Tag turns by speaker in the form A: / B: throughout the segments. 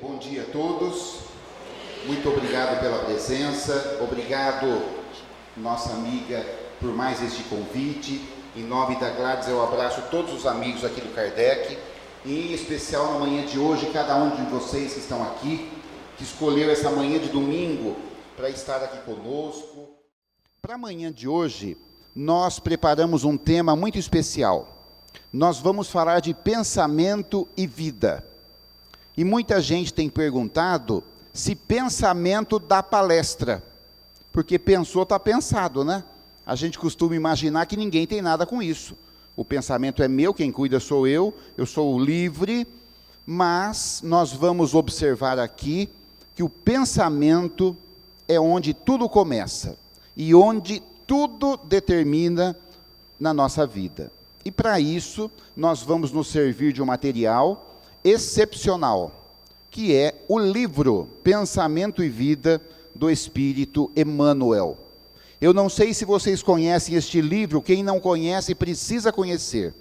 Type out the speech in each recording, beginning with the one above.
A: Bom dia a todos, muito obrigado pela presença, obrigado nossa amiga por mais este convite. Em nome da Gladys eu abraço todos os amigos aqui do Kardec, e em especial na manhã de hoje, cada um de vocês que estão aqui, que escolheu essa manhã de domingo para estar aqui conosco. Para a manhã de hoje, nós preparamos um tema muito especial. Nós vamos falar de pensamento e vida. E muita gente tem perguntado se pensamento dá palestra, porque pensou, está pensado, né? A gente costuma imaginar que ninguém tem nada com isso. O pensamento é meu, quem cuida sou eu sou livre, mas nós vamos observar aqui que o pensamento é onde tudo começa e onde tudo determina na nossa vida. E para isso, nós vamos nos servir de um material excepcional, que é o livro Pensamento e Vida, do Espírito Emmanuel. Eu não sei se vocês conhecem este livro, quem não conhece precisa conhecer.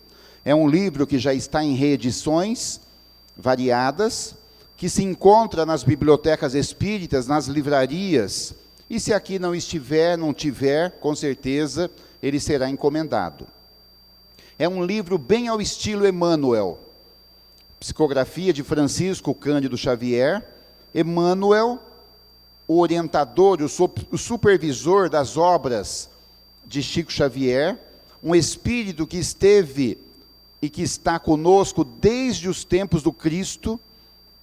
A: É um livro que já está em reedições variadas, que se encontra nas bibliotecas espíritas, nas livrarias, e se aqui não tiver, com certeza, ele será encomendado. É um livro bem ao estilo Emmanuel, psicografia de Francisco Cândido Xavier. Emmanuel, o orientador, o supervisor das obras de Chico Xavier, um espírito que esteve e que está conosco desde os tempos do Cristo.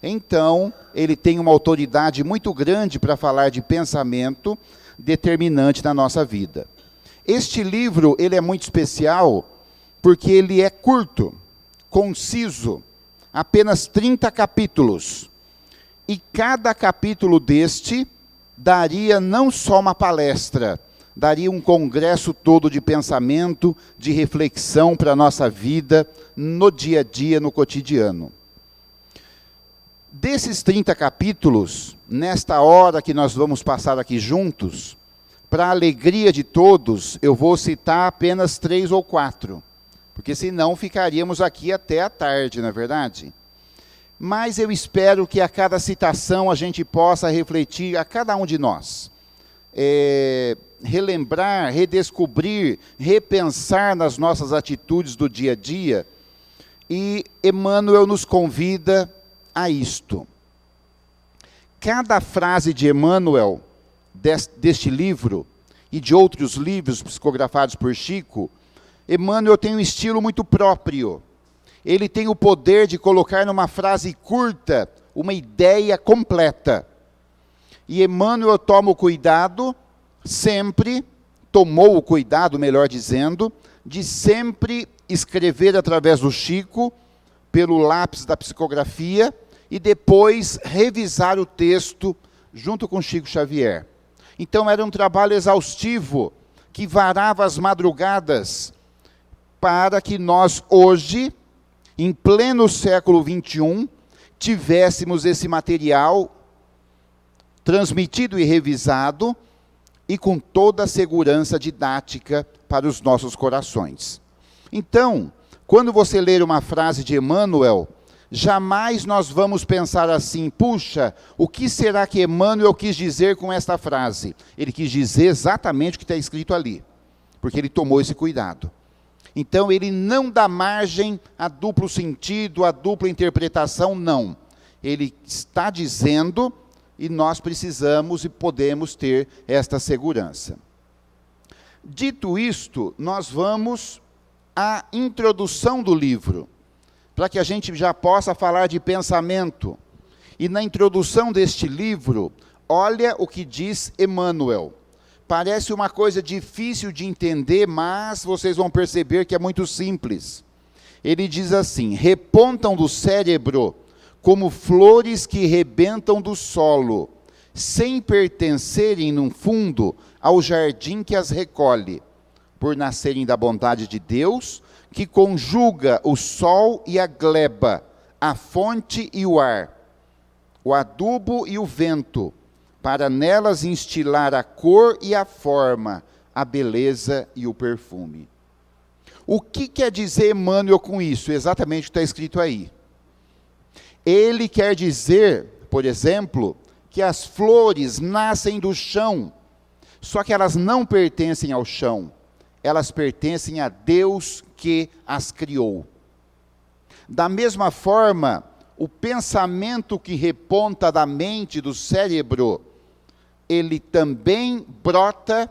A: Então, ele tem uma autoridade muito grande para falar de pensamento determinante na nossa vida. Este livro, ele é muito especial porque ele é curto, conciso, apenas 30 capítulos. E cada capítulo deste daria não só uma palestra, daria um congresso todo de pensamento, de reflexão para a nossa vida, no dia a dia, no cotidiano. Desses 30 capítulos, nesta hora que nós vamos passar aqui juntos, para a alegria de todos, eu vou citar apenas 3 ou 4, porque senão ficaríamos aqui até a tarde, não é verdade? Mas eu espero que a cada citação a gente possa refletir, a cada um de nós, relembrar, redescobrir, repensar nas nossas atitudes do dia a dia, e Emmanuel nos convida a isto. Cada frase de Emmanuel, deste livro, e de outros livros psicografados por Chico, Emmanuel tem um estilo muito próprio. Ele tem o poder de colocar numa frase curta uma ideia completa. E Emmanuel tomou o cuidado, melhor dizendo, de sempre escrever através do Chico, pelo lápis da psicografia, e depois revisar o texto junto com Chico Xavier. Então era um trabalho exaustivo, que varava as madrugadas, para que nós hoje, em pleno século XXI, tivéssemos esse material transmitido e revisado, e com toda a segurança didática para os nossos corações. Então, quando você ler uma frase de Emmanuel, jamais nós vamos pensar assim: puxa, o que será que Emmanuel quis dizer com esta frase? Ele quis dizer exatamente o que está escrito ali, porque ele tomou esse cuidado. Então, ele não dá margem a duplo sentido, a dupla interpretação, não. Ele está dizendo, e nós precisamos e podemos ter esta segurança. Dito isto, nós vamos à introdução do livro, para que a gente já possa falar de pensamento. E na introdução deste livro, olha o que diz Emmanuel. Parece uma coisa difícil de entender, mas vocês vão perceber que é muito simples. Ele diz assim: repontam do cérebro como flores que rebentam do solo, sem pertencerem, no fundo, ao jardim que as recolhe, por nascerem da bondade de Deus, que conjuga o sol e a gleba, a fonte e o ar, o adubo e o vento, para nelas instilar a cor e a forma, a beleza e o perfume. O que quer dizer Emmanuel com isso? Exatamente o que está escrito aí. Ele quer dizer por exemplo, que as flores nascem do chão, só que elas não pertencem ao chão, elas pertencem a Deus que as criou. Da mesma forma, o pensamento que reponta da mente, do cérebro, ele também brota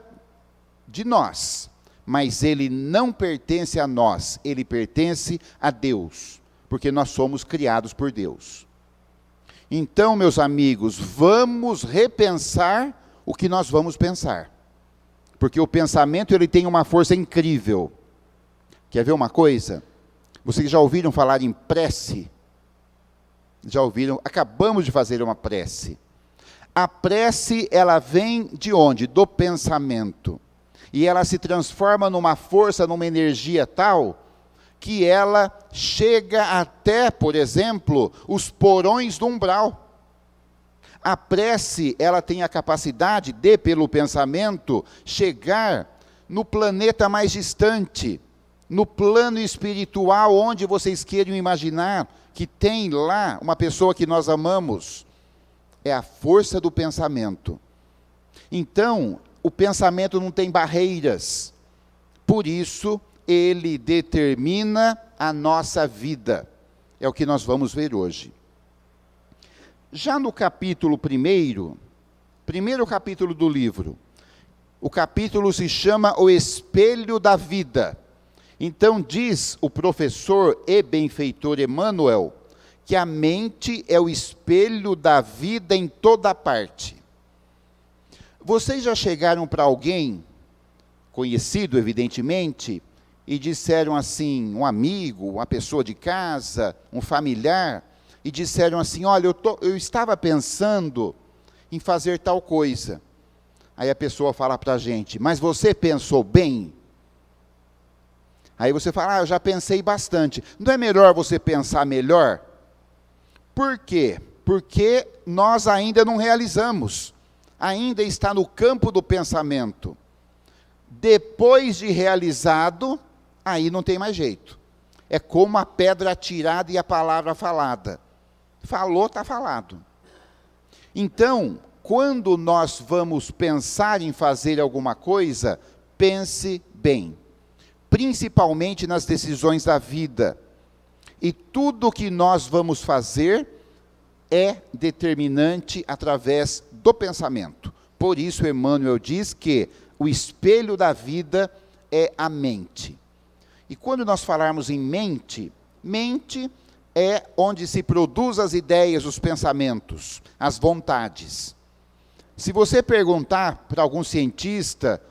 A: de nós, mas ele não pertence a nós, ele pertence a Deus, porque nós somos criados por Deus. Então, meus amigos, vamos repensar o que nós vamos pensar, porque o pensamento ele tem uma força incrível. Quer ver uma coisa? Vocês já ouviram falar em prece? Já ouviram? Acabamos de fazer uma prece. A prece, ela vem de onde? Do pensamento. E ela se transforma numa força, numa energia tal, que ela chega até, por exemplo, os porões do umbral. A prece, ela tem a capacidade de, pelo pensamento, chegar no planeta mais distante, no plano espiritual, onde vocês queiram imaginar que tem lá uma pessoa que nós amamos. É a força do pensamento. Então, o pensamento não tem barreiras. Por isso, ele determina a nossa vida. É o que nós vamos ver hoje. Já no capítulo primeiro capítulo do livro, o capítulo se chama O Espelho da Vida. Então diz o professor e benfeitor Emmanuel, que a mente é o espelho da vida em toda parte. Vocês já chegaram para alguém, conhecido evidentemente, e disseram assim, um amigo, uma pessoa de casa, um familiar, e disseram assim, olha, eu estava pensando em fazer tal coisa. Aí a pessoa fala para a gente, mas você pensou bem? Aí você fala, eu já pensei bastante. Não é melhor você pensar melhor? Por quê? Porque nós ainda não realizamos. Ainda está no campo do pensamento. Depois de realizado, aí não tem mais jeito. É como a pedra atirada e a palavra falada. Falou, está falado. Então, quando nós vamos pensar em fazer alguma coisa, pense bem. Principalmente nas decisões da vida. E tudo que nós vamos fazer é determinante através do pensamento. Por isso Emmanuel diz que o espelho da vida é a mente. E quando nós falarmos em mente, mente é onde se produz as ideias, os pensamentos, as vontades. Se você perguntar para algum cientista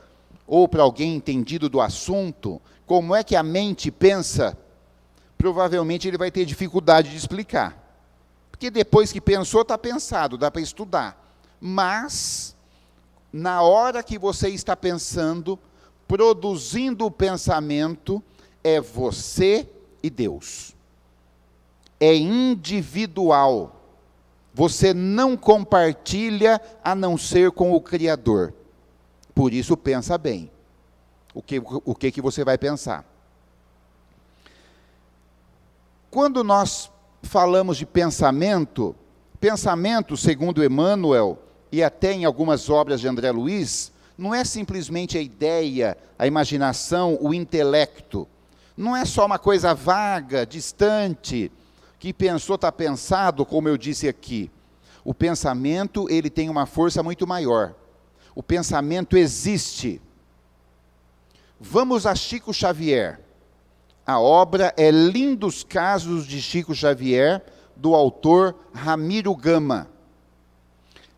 A: ou para alguém entendido do assunto, como é que a mente pensa, provavelmente ele vai ter dificuldade de explicar. Porque depois que pensou, está pensado, dá para estudar. Mas, na hora que você está pensando, produzindo o pensamento, é você e Deus. É individual. Você não compartilha a não ser com o Criador. Por isso, pensa bem. O que você vai pensar? Quando nós falamos de pensamento, segundo Emmanuel, e até em algumas obras de André Luiz, não é simplesmente a ideia, a imaginação, o intelecto. Não é só uma coisa vaga, distante, que pensou, está pensado, como eu disse aqui. O pensamento, ele tem uma força muito maior. O pensamento existe. Vamos a Chico Xavier. A obra é Lindos Casos de Chico Xavier, do autor Ramiro Gama.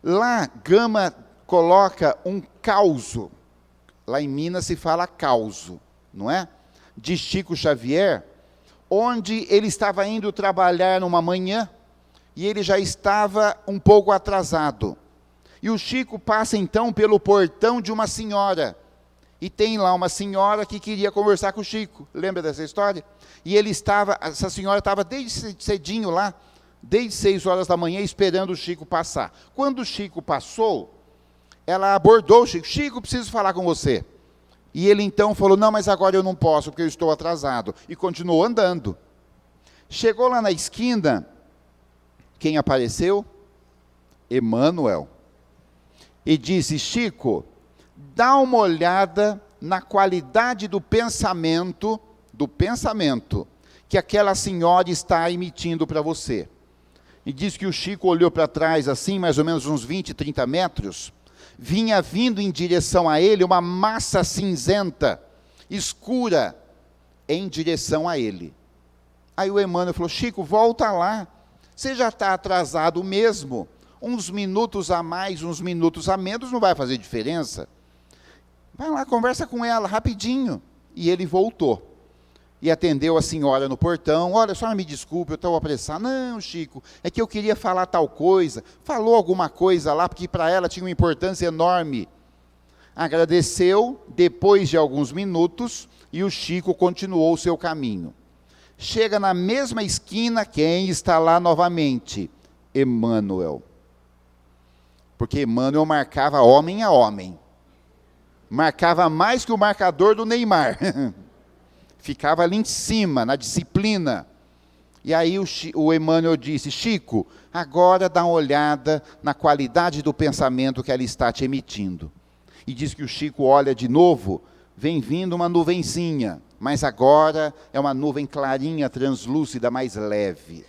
A: Lá, Gama coloca um causo. Lá em Minas se fala causo, não é? De Chico Xavier, onde ele estava indo trabalhar numa manhã, e ele já estava um pouco atrasado. E o Chico passa então pelo portão de uma senhora, e tem lá uma senhora que queria conversar com o Chico. Lembra dessa história? E essa senhora estava desde cedinho lá, desde 6 horas da manhã, esperando o Chico passar. Quando o Chico passou, ela abordou o Chico. Chico, preciso falar com você. E ele então falou, não, mas agora eu não posso, porque eu estou atrasado. E continuou andando. Chegou lá na esquina, quem apareceu? Emmanuel, e disse: Chico, dá uma olhada na qualidade do pensamento que aquela senhora está emitindo para você. E diz que o Chico olhou para trás assim, mais ou menos uns 20, 30 metros, vinha vindo em direção a ele uma massa cinzenta, escura, em direção a ele. Aí o Emmanuel falou: Chico, volta lá, você já está atrasado mesmo, uns minutos a mais, uns minutos a menos, não vai fazer diferença. Vai lá, conversa com ela, rapidinho. E ele voltou. E atendeu a senhora no portão: olha, a senhora me desculpe, eu estou apressado. Não, Chico, é que eu queria falar tal coisa. Falou alguma coisa lá, porque para ela tinha uma importância enorme. Agradeceu, depois de alguns minutos, e o Chico continuou o seu caminho. Chega na mesma esquina, quem está lá novamente? Emmanuel. Porque Emmanuel marcava homem a homem. Marcava mais que o marcador do Neymar. Ficava ali em cima, na disciplina. E aí o Emmanuel disse: Chico, agora dá uma olhada na qualidade do pensamento que ela está te emitindo. E diz que o Chico olha de novo, vem vindo uma nuvenzinha, mas agora é uma nuvem clarinha, translúcida, mais leve.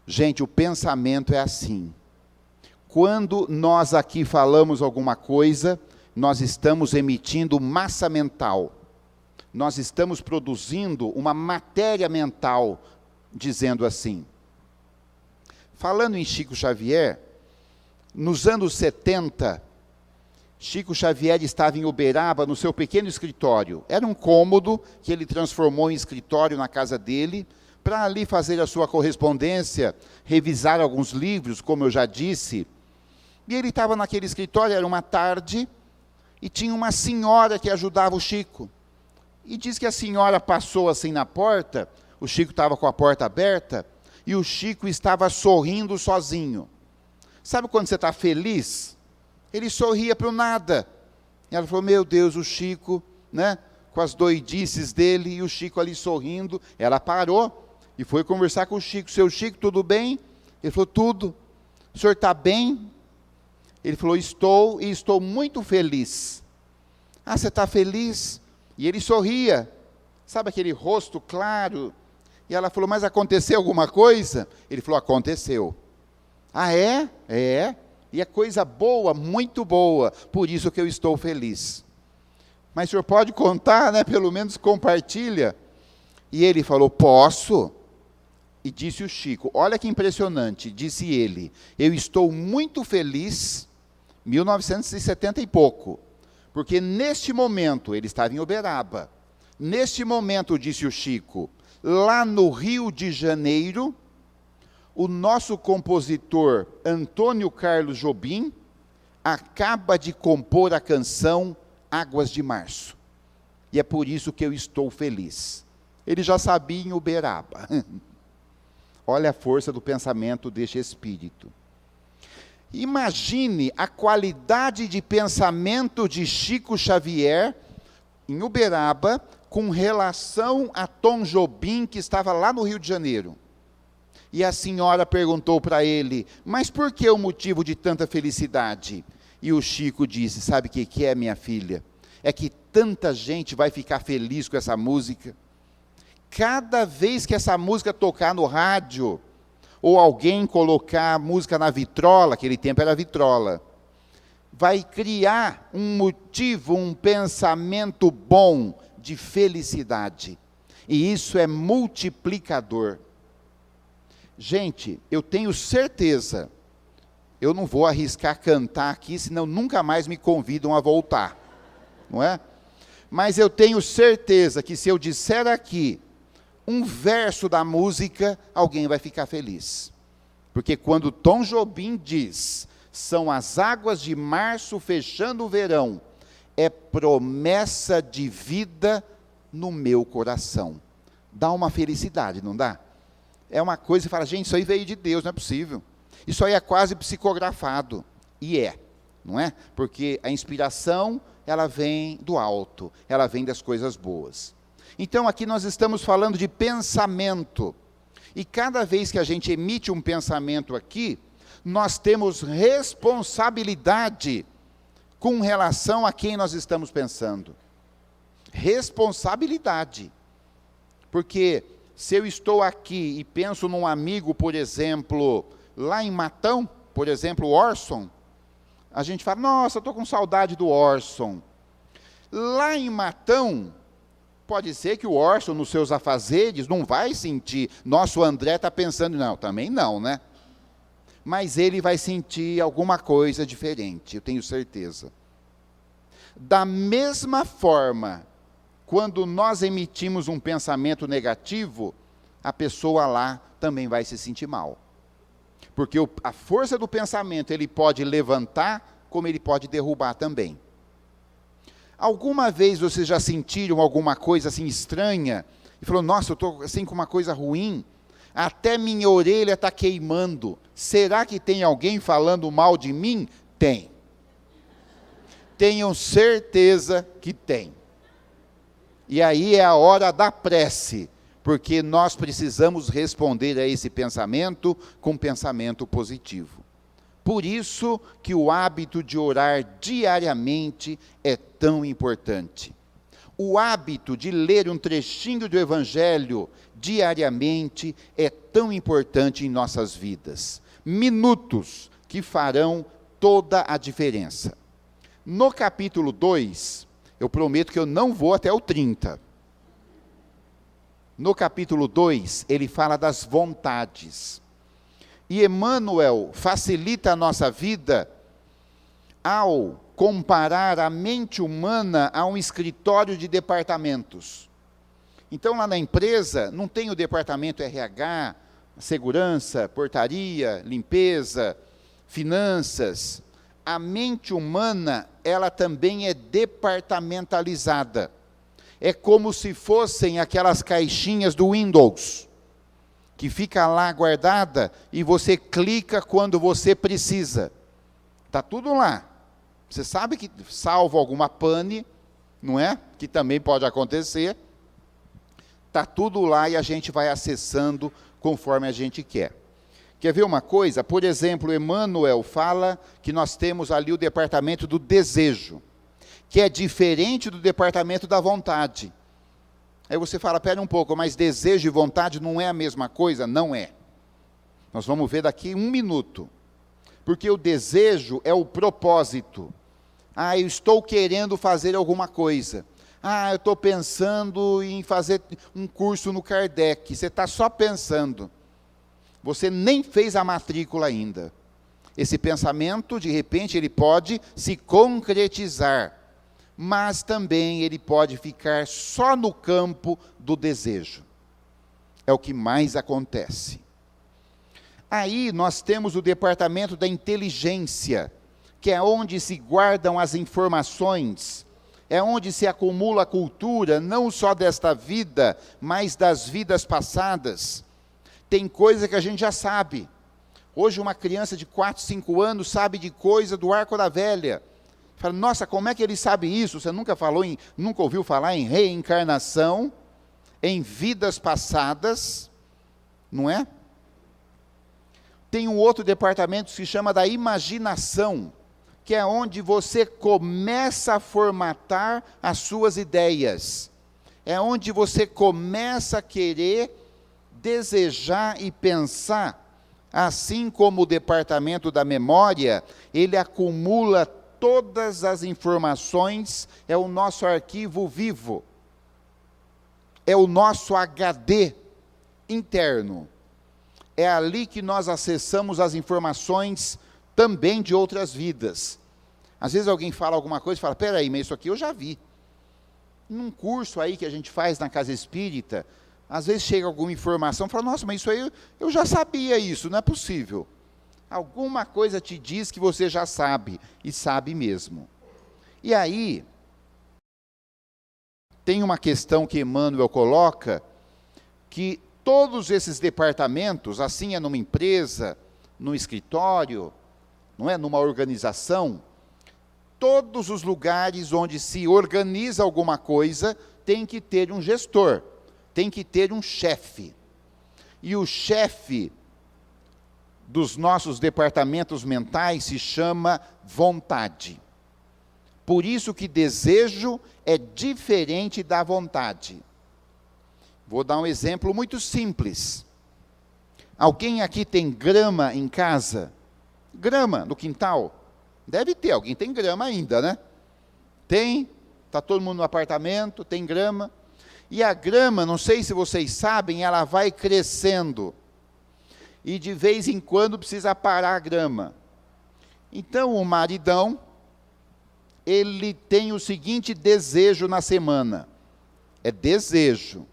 A: Gente, o pensamento é assim. Quando nós aqui falamos alguma coisa, nós estamos emitindo massa mental. Nós estamos produzindo uma matéria mental, dizendo assim. Falando em Chico Xavier, nos anos 70, Chico Xavier estava em Uberaba, no seu pequeno escritório. Era um cômodo que ele transformou em escritório na casa dele, para ali fazer a sua correspondência, revisar alguns livros, como eu já disse. E ele estava naquele escritório, era uma tarde, e tinha uma senhora que ajudava o Chico. E diz que a senhora passou assim na porta, o Chico estava com a porta aberta, e o Chico estava sorrindo sozinho. Sabe quando você está feliz? Ele sorria para o nada. E ela falou: meu Deus, o Chico, né, com as doidices dele, e o Chico ali sorrindo. Ela parou e foi conversar com o Chico: seu Chico, tudo bem? Ele falou: tudo. O senhor está bem? Ele falou: estou, e estou muito feliz. Ah, você está feliz? E ele sorria, sabe aquele rosto claro? E ela falou: mas aconteceu alguma coisa? Ele falou: aconteceu. Ah, é? É. E é coisa boa, muito boa, por isso que eu estou feliz. Mas o senhor pode contar, né? Pelo menos compartilha. E ele falou: posso. E disse o Chico: olha que impressionante, disse ele: eu estou muito feliz, 1970 e pouco, porque neste momento, ele estava em Uberaba, neste momento, disse o Chico, lá no Rio de Janeiro, o nosso compositor Antônio Carlos Jobim acaba de compor a canção Águas de Março. E é por isso que eu estou feliz. Ele já sabia em Uberaba. Olha a força do pensamento deste espírito. Imagine a qualidade de pensamento de Chico Xavier em Uberaba com relação a Tom Jobim, que estava lá no Rio de Janeiro. E a senhora perguntou para ele: mas por que o motivo de tanta felicidade? E o Chico disse: sabe o que é, minha filha? É que tanta gente vai ficar feliz com essa música. Cada vez que essa música tocar no rádio, ou alguém colocar música na vitrola, aquele tempo era vitrola, vai criar um motivo, um pensamento bom de felicidade. E isso é multiplicador. Gente, eu tenho certeza, eu não vou arriscar cantar aqui, senão nunca mais me convidam a voltar, não é? Mas eu tenho certeza que se eu disser aqui um verso da música, alguém vai ficar feliz. Porque quando Tom Jobim diz: são as águas de março fechando o verão, é promessa de vida no meu coração. Dá uma felicidade, não dá? É uma coisa que fala: gente, isso aí veio de Deus, não é possível. Isso aí é quase psicografado. E é, não é? Porque a inspiração, ela vem do alto, ela vem das coisas boas. Então aqui nós estamos falando de pensamento. E cada vez que a gente emite um pensamento aqui, Nós temos responsabilidade com relação a quem nós estamos pensando. Responsabilidade. Porque se eu estou aqui e penso num amigo, por exemplo, lá em Matão, por exemplo, o Orson, a gente fala, nossa, estou com saudade do Orson. Lá em Matão, pode ser que o Orson, nos seus afazeres, não vai sentir, nossa, o André está pensando, não, também não, né? Mas ele vai sentir alguma coisa diferente, eu tenho certeza. Da mesma forma, quando nós emitimos um pensamento negativo, a pessoa lá também vai se sentir mal. Porque a força do pensamento, ele pode levantar, como ele pode derrubar também. Alguma vez vocês já sentiram alguma coisa assim estranha? E falou, nossa, eu estou assim com uma coisa ruim, até minha orelha está queimando. Será que tem alguém falando mal de mim? Tem. Tenham certeza que tem. E aí é a hora da prece, porque nós precisamos responder a esse pensamento com pensamento positivo. Por isso que o hábito de orar diariamente é tão importante. O hábito de ler um trechinho do Evangelho diariamente é tão importante em nossas vidas. Minutos que farão toda a diferença. No capítulo 2, eu prometo que eu não vou até o 30. No capítulo 2, ele fala das vontades. E Emmanuel facilita a nossa vida ao comparar a mente humana a um escritório de departamentos. Então, lá na empresa, não tem o departamento RH, segurança, portaria, limpeza, finanças. A mente humana, ela também é departamentalizada. É como se fossem aquelas caixinhas do Windows, que fica lá guardada e você clica quando você precisa. Está tudo lá. Você sabe que, salvo alguma pane, não é? Que também pode acontecer. Está tudo lá e a gente vai acessando conforme a gente quer. Quer ver uma coisa? Por exemplo, Emmanuel fala que nós temos ali o departamento do desejo, que é diferente do departamento da vontade. Aí você fala, pera um pouco, mas desejo e vontade não é a mesma coisa? Não é. Nós vamos ver daqui 1 minuto. Porque o desejo é o propósito. Ah, eu estou querendo fazer alguma coisa. Ah, eu estou pensando em fazer um curso no Kardec. Você está só pensando. Você nem fez a matrícula ainda. Esse pensamento, de repente, ele pode se concretizar, mas também ele pode ficar só no campo do desejo. É o que mais acontece. Aí nós temos o departamento da inteligência, que é onde se guardam as informações, é onde se acumula a cultura, não só desta vida, mas das vidas passadas. Tem coisa que a gente já sabe. Hoje uma criança de 4, 5 anos sabe de coisa do Arco da Velha. Fala, nossa, como é que ele sabe isso? Você nunca ouviu falar em reencarnação, em vidas passadas, não é? Tem um outro departamento que se chama da imaginação, que é onde você começa a formatar as suas ideias. É onde você começa a querer desejar e pensar, assim como o departamento da memória, ele acumula todas as informações, é o nosso arquivo vivo, é o nosso HD interno. É ali que nós acessamos as informações também de outras vidas. Às vezes alguém fala alguma coisa e fala, peraí, mas isso aqui eu já vi. Num curso aí que a gente faz na Casa Espírita, às vezes chega alguma informação, fala, nossa, mas isso aí eu já sabia isso, não é possível. Alguma coisa te diz que você já sabe, e sabe mesmo. E aí, tem uma questão que Emmanuel coloca, que todos esses departamentos, assim é numa empresa, num escritório, não é, numa organização, todos os lugares onde se organiza alguma coisa, tem que ter um gestor. Tem que ter um chefe. E o chefe dos nossos departamentos mentais se chama vontade. Por isso que desejo é diferente da vontade. Vou dar um exemplo muito simples. Alguém aqui tem grama em casa? Grama no quintal? Deve ter, alguém tem grama ainda, né? Tem, está todo mundo no apartamento, tem grama. E a grama, não sei se vocês sabem, ela vai crescendo. E de vez em quando precisa parar a grama. Então o maridão, ele tem o seguinte desejo na semana. É desejo.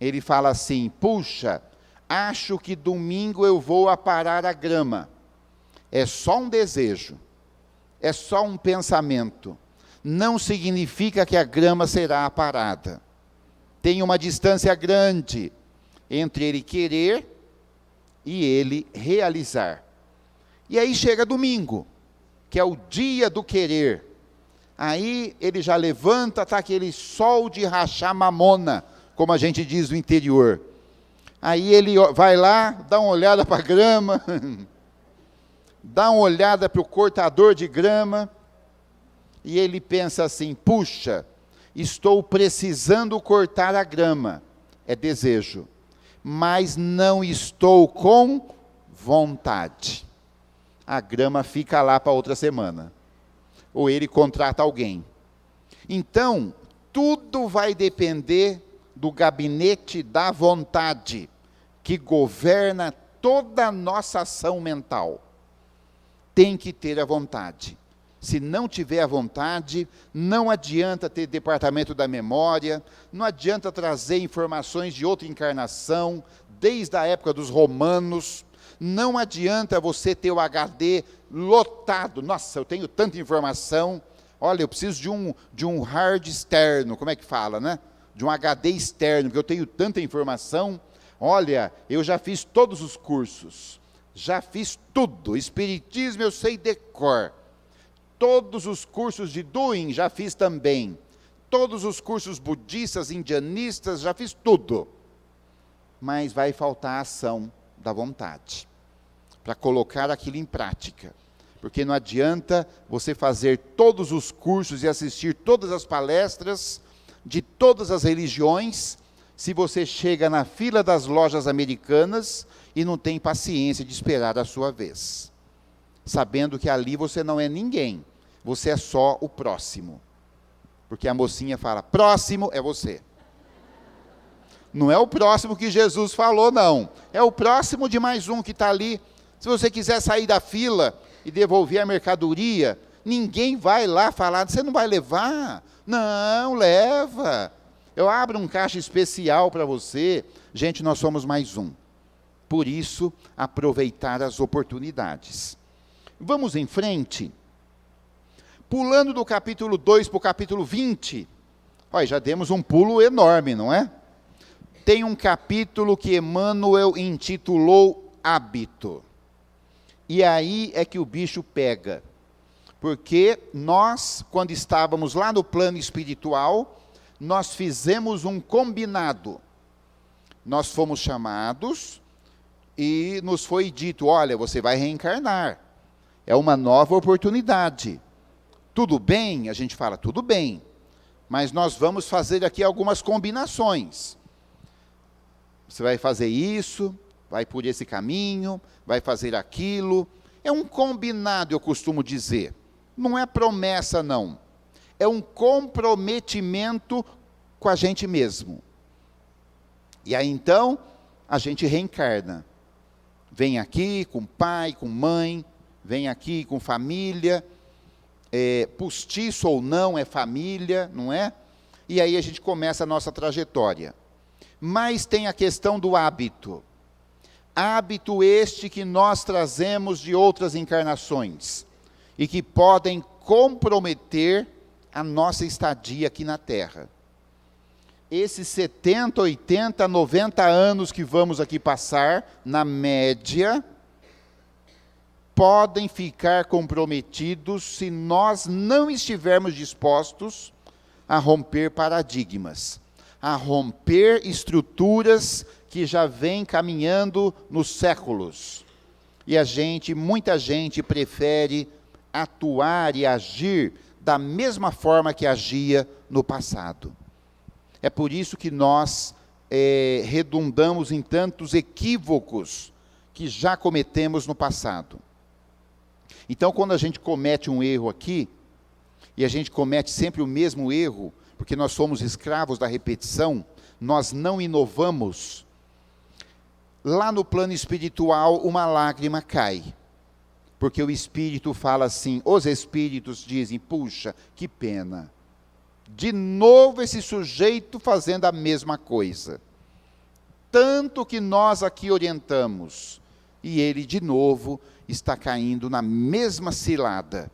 A: Ele fala assim: puxa, acho que domingo eu vou aparar a grama. É só um desejo. É só um pensamento. Não significa que a grama será aparada. Tem uma distância grande entre ele querer e ele realizar. E aí chega domingo, que é o dia do querer. Aí ele já levanta, está aquele sol de rachar mamona, como a gente diz no interior. Aí ele vai lá, dá uma olhada para a grama, dá uma olhada para o cortador de grama, e ele pensa assim: puxa, estou precisando cortar a grama. É desejo. Mas não estou com vontade. A grama fica lá para outra semana. Ou ele contrata alguém. Então, tudo vai depender do gabinete da vontade, que governa toda a nossa ação mental. Tem que ter a vontade. Se não tiver a vontade, não adianta ter departamento da memória, não adianta trazer informações de outra encarnação, desde a época dos romanos, não adianta você ter o HD lotado. Nossa, eu tenho tanta informação, olha, eu preciso de um hard externo, como é que fala, né? De um HD externo, porque eu tenho tanta informação. Olha, eu já fiz todos os cursos, já fiz tudo, espiritismo eu sei de cor. Todos os cursos de doing já fiz também. Todos os cursos budistas, indianistas, já fiz tudo. Mas vai faltar a ação da vontade, para colocar aquilo em prática. Porque não adianta você fazer todos os cursos e assistir todas as palestras de todas as religiões, se você chega na fila das lojas americanas e não tem paciência de esperar a sua vez. Sabendo que ali você não é ninguém, você é só o próximo. Porque a mocinha fala: próximo é você. Não é o próximo que Jesus falou, não. É o próximo de mais um que está ali. Se você quiser sair da fila e devolver a mercadoria, ninguém vai lá falar: você não vai levar? Não, leva. Eu abro um caixa especial para você. Gente, nós somos mais um. Por isso, aproveitar as oportunidades. Vamos em frente. Pulando do capítulo 2 para o capítulo 20. Olha, já demos um pulo enorme, não é? Tem um capítulo que Emmanuel intitulou Hábito. E aí é que o bicho pega. Porque nós, quando estávamos lá no plano espiritual, nós fizemos um combinado. Nós fomos chamados e nos foi dito: olha, você vai reencarnar. É uma nova oportunidade. Tudo bem? A gente fala: tudo bem. Mas nós vamos fazer aqui algumas combinações. Você vai fazer isso, vai por esse caminho, vai fazer aquilo. É um combinado, eu costumo dizer. Não é promessa, não. É um comprometimento com a gente mesmo. E aí então, a gente reencarna. Vem aqui com pai, com mãe, vem aqui com família, postiço ou não é família, não é? E aí a gente começa a nossa trajetória. Mas tem a questão do hábito. Hábito este que nós trazemos de outras encarnações e que podem comprometer a nossa estadia aqui na Terra. Esses 70, 80, 90 anos que vamos aqui passar, na média, podem ficar comprometidos se nós não estivermos dispostos a romper paradigmas, a romper estruturas que já vêm caminhando nos séculos. E muita gente prefere atuar e agir da mesma forma que agia no passado. É por isso que nós redundamos em tantos equívocos que já cometemos no passado. Então, quando a gente comete um erro aqui, e a gente comete sempre o mesmo erro, porque nós somos escravos da repetição, nós não inovamos, lá no plano espiritual uma lágrima cai. Porque o Espírito fala assim, os Espíritos dizem, puxa, que pena. De novo esse sujeito fazendo a mesma coisa. Tanto que nós aqui orientamos, e ele de novo está caindo na mesma cilada.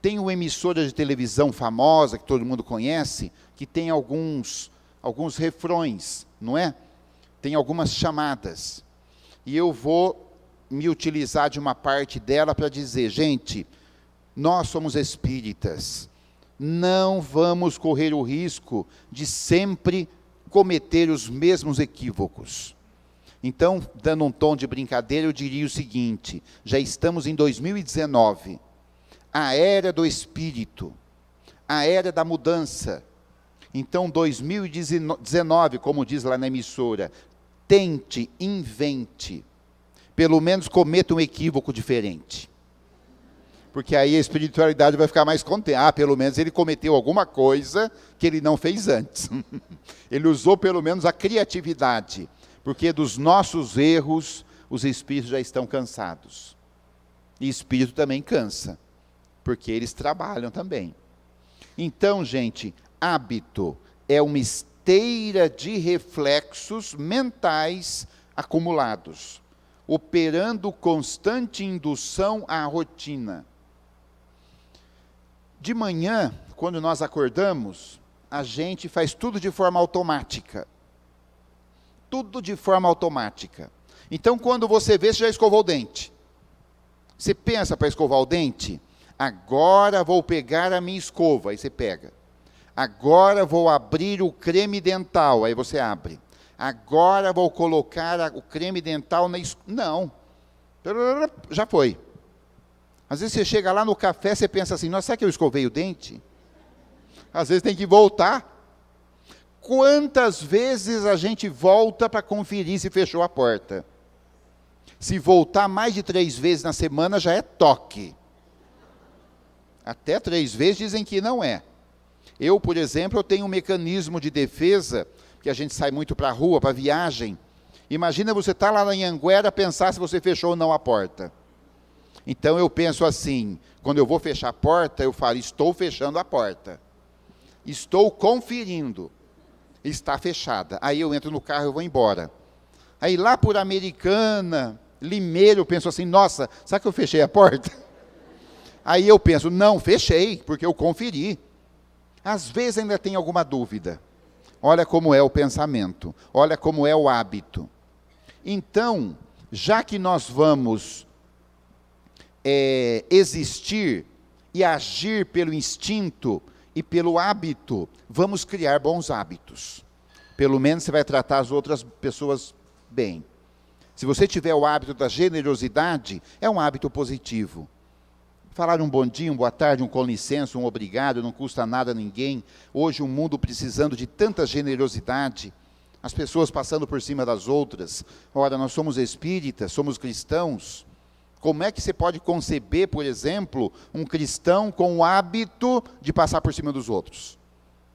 A: Tem uma emissora de televisão famosa, que todo mundo conhece, que tem alguns refrões, não é? Tem algumas chamadas. E eu vou me utilizar de uma parte dela para dizer, gente, nós somos espíritas, não vamos correr o risco de sempre cometer os mesmos equívocos. Então, dando um tom de brincadeira, eu diria o seguinte, já estamos em 2019, a era do espírito, a era da mudança. Então, 2019, como diz lá na emissora, tente, invente, pelo menos cometa um equívoco diferente. Porque aí a espiritualidade vai ficar mais contente. Ah, pelo menos ele cometeu alguma coisa que ele não fez antes. Ele usou pelo menos a criatividade. Porque dos nossos erros, os espíritos já estão cansados. E espírito também cansa. Porque eles trabalham também. Então, gente, hábito é uma esteira de reflexos mentais acumulados, operando constante indução à rotina. De manhã, quando nós acordamos, a gente faz tudo de forma automática. Tudo de forma automática. Então, quando você vê, você já escovou o dente. Você pensa para escovar o dente? Agora vou pegar a minha escova, aí você pega. Agora vou abrir o creme dental, aí você abre. Agora vou colocar o creme dental na escova. Não. Já foi. Às vezes você chega lá no café, você pensa assim, nossa, será que eu escovei o dente? Às vezes tem que voltar. Quantas vezes a gente volta para conferir se fechou a porta? Se voltar mais de 3 vezes na semana, já é toque. Até 3 vezes dizem que não é. Eu, por exemplo, eu tenho um mecanismo de defesa, que a gente sai muito para a rua, para viagem. Imagina você estar lá em Anguera, pensar se você fechou ou não a porta. Então eu penso assim, quando eu vou fechar a porta, eu falo, estou fechando a porta. Estou conferindo. Está fechada. Aí eu entro no carro e vou embora. Aí lá por Americana, Limeiro, eu penso assim, nossa, será que eu fechei a porta? Aí eu penso, não, fechei, porque eu conferi. Às vezes ainda tem alguma dúvida. Olha como é o pensamento, olha como é o hábito. Então, já que nós vamos existir e agir pelo instinto e pelo hábito, vamos criar bons hábitos. Pelo menos você vai tratar as outras pessoas bem. Se você tiver o hábito da generosidade, é um hábito positivo. Falar um bom dia, uma boa tarde, um com licença, um obrigado, não custa nada a ninguém. Hoje o mundo precisando de tanta generosidade, as pessoas passando por cima das outras. Ora, nós somos espíritas, somos cristãos. Como é que você pode conceber, por exemplo, um cristão com o hábito de passar por cima dos outros?